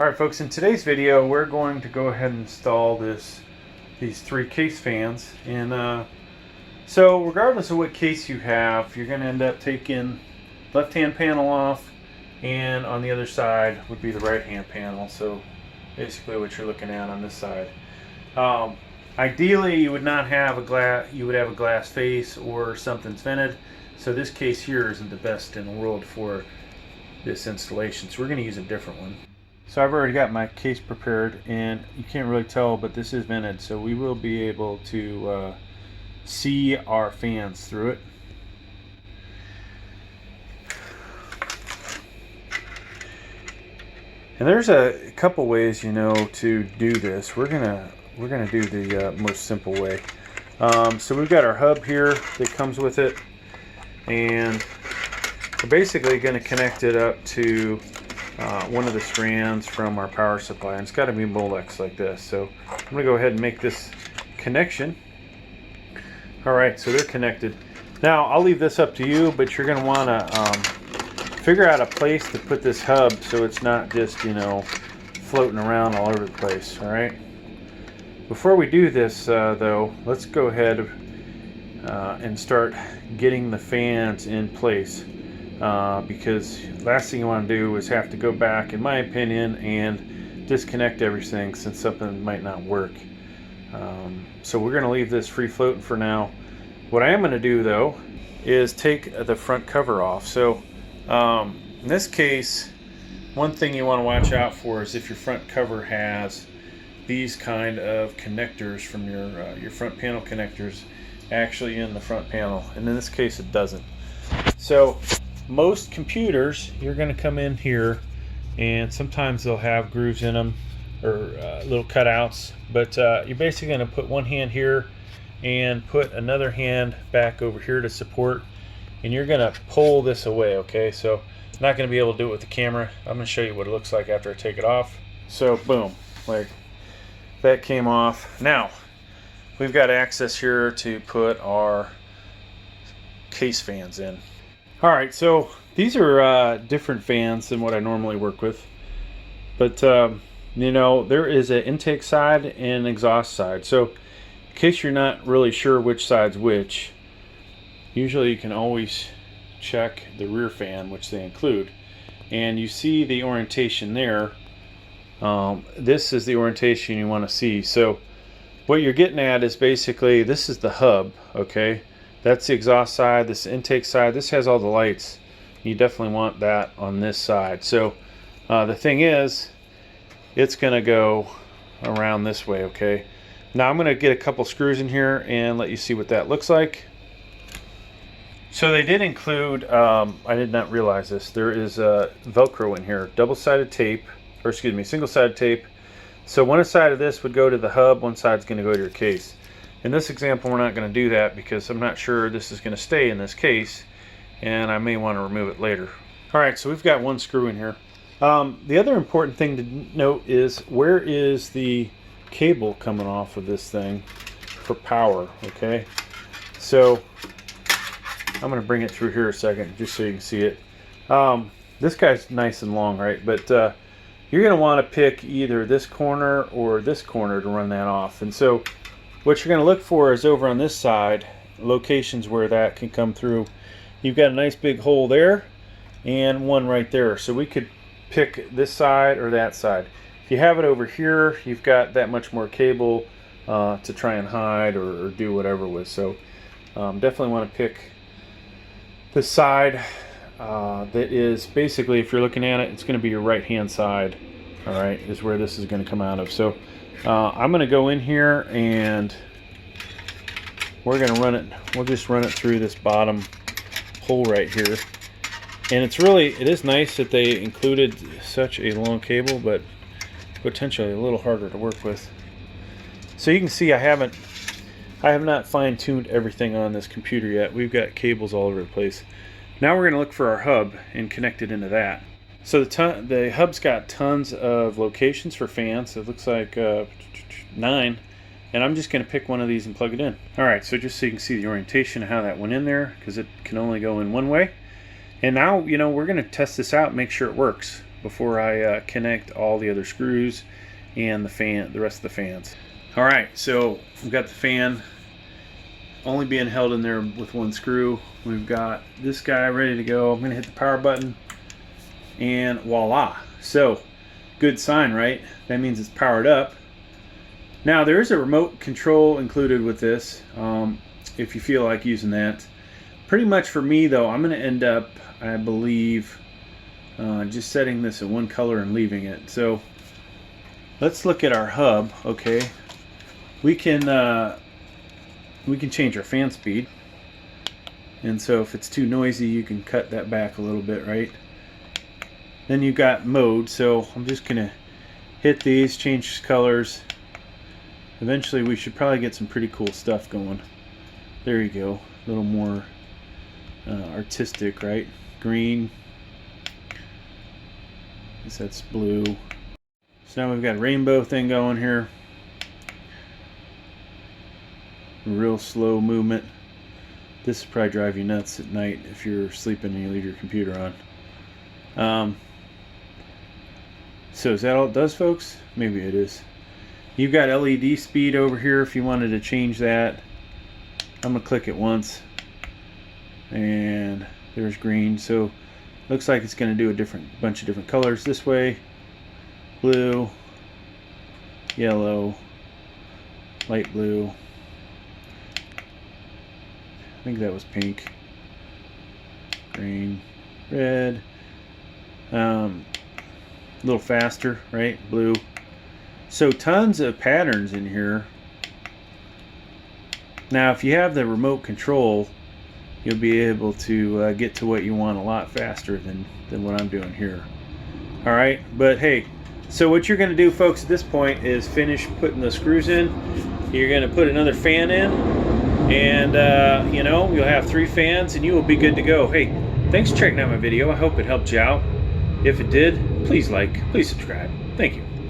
Alright folks, in today's video we're going to go ahead and install these three case fans. And so regardless of what case you have, you're going to end up taking left hand panel off, and on the other side would be the right hand panel. So basically what you're looking at on this side. Ideally you would not have a glass, you would have a glass face or something's vented. So this case here isn't the best in the world for this installation, so we're going to use a different one. So I've already got my case prepared, and you can't really tell, but this is vented, so we will be able to see our fans through it. And there's a couple ways, you know, to do this. We're gonna do the most simple way. So we've got our hub here that comes with it, and we're basically going to connect it up to one of the strands from our power supply, and it's got to be Molex like this. So I'm going to go ahead and make this connection. Alright, so they're connected. Now I'll leave this up to you, but you're going to want to figure out a place to put this hub so it's not just, you know, floating around all over the place. Alright, before we do this though, let's go ahead and start getting the fans in place. Because last thing you want to do is have to go back, in my opinion, and disconnect everything since something might not work. So we're going to leave this free floating for now. What I am going to do though is take the front cover off. So in this case, one thing you want to watch out for is if your front cover has these kind of connectors from your front panel connectors actually in the front panel, and in this case it doesn't. So most computers, you're going to come in here, and sometimes they'll have grooves in them or little cutouts, but you're basically going to put one hand here and put another hand back over here to support, and you're going to pull this away. Okay, so I'm not going to be able to do it with the camera. I'm going to show you what it looks like after I take it off. So boom, like that came off. Now we've got access here to put our case fans in. Alright, so these are different fans than what I normally work with, but you know, there is an intake side and an exhaust side. So in case you're not really sure which side's which, usually you can always check the rear fan, which they include, and you see the orientation there. This is the orientation you want to see. So what you're getting at is basically, this is the hub, okay? That's the exhaust side, this intake side. This has all the lights. You definitely want that on this side. So the thing is, it's going to go around this way, okay? Now I'm going to get a couple screws in here and let you see what that looks like. So they did include, I did not realize this, there is Velcro in here, double-sided tape, or excuse me, single-sided tape. So one side of this would go to the hub, one side's going to go to your case. In this example, we're not going to do that because I'm not sure this is going to stay in this case, and I may want to remove it later. Alright, so we've got one screw in here. The other important thing to note is, where is the cable coming off of this thing for power, okay? So I'm going to bring it through here a second just so you can see it. This guy's nice and long, right? But you're going to want to pick either this corner or this corner to run that off. And so what you're going to look for is over on this side, locations where that can come through. You've got a nice big hole there and one right there. So we could pick this side or that side. If you have it over here, you've got that much more cable to try and hide or do whatever with. So definitely want to pick the side that is basically, if you're looking at it, it's going to be your right hand side. Alright, is where this is going to come out of. So I'm going to go in here and we're going to run it, we'll just run it through this bottom hole right here. And it is nice that they included such a long cable, but potentially a little harder to work with. So you can see I have not fine-tuned everything on this computer yet. We've got cables all over the place. Now we're going to look for our hub and connect it into that. So the hub's got tons of locations for fans. It looks like 9, and I'm just going to pick one of these and plug it in. Alright, so just so you can see the orientation of how that went in there, because it can only go in one way. And now, you know, we're going to test this out and make sure it works. before I connect all the other screws and the rest of the fans. All right, so we've got the fan only being held in there with one screw. We've got this guy ready to go. I'm gonna hit the power button and voila. So good sign, right? That means it's powered up. Now there is a remote control included with this, if you feel like using that. Pretty much for me though, I'm gonna end up, I believe, just setting this in one color and leaving it. So let's look at our hub. Okay, we can change our fan speed, and so if it's too noisy, you can cut that back a little bit, right? Then you've got mode. So I'm just gonna hit these, change colors. Eventually, we should probably get some pretty cool stuff going. There you go, a little more artistic, right? Green. I guess that's blue. So now we've got a rainbow thing going here. Real slow movement. This will probably drive you nuts at night if you're sleeping and you leave your computer on. So is that all it does, folks? Maybe it is. You've got LED speed over here if you wanted to change that. I'm gonna click it once and there's green. So looks like it's going to do a bunch of different colors this way. Blue, yellow, light blue. I think that was pink. Green, red. A little faster, right? Blue. So tons of patterns in here. Now if you have the remote control, you'll be able to get to what you want a lot faster than what I'm doing here. All right, but hey, so what you're going to do, folks, at this point is finish putting the screws in. You're going to put another fan in, and you know, you'll have 3 fans and you will be good to go. Hey, thanks for checking out my video. I hope it helped you out. If it did, please like, please subscribe. Thank you.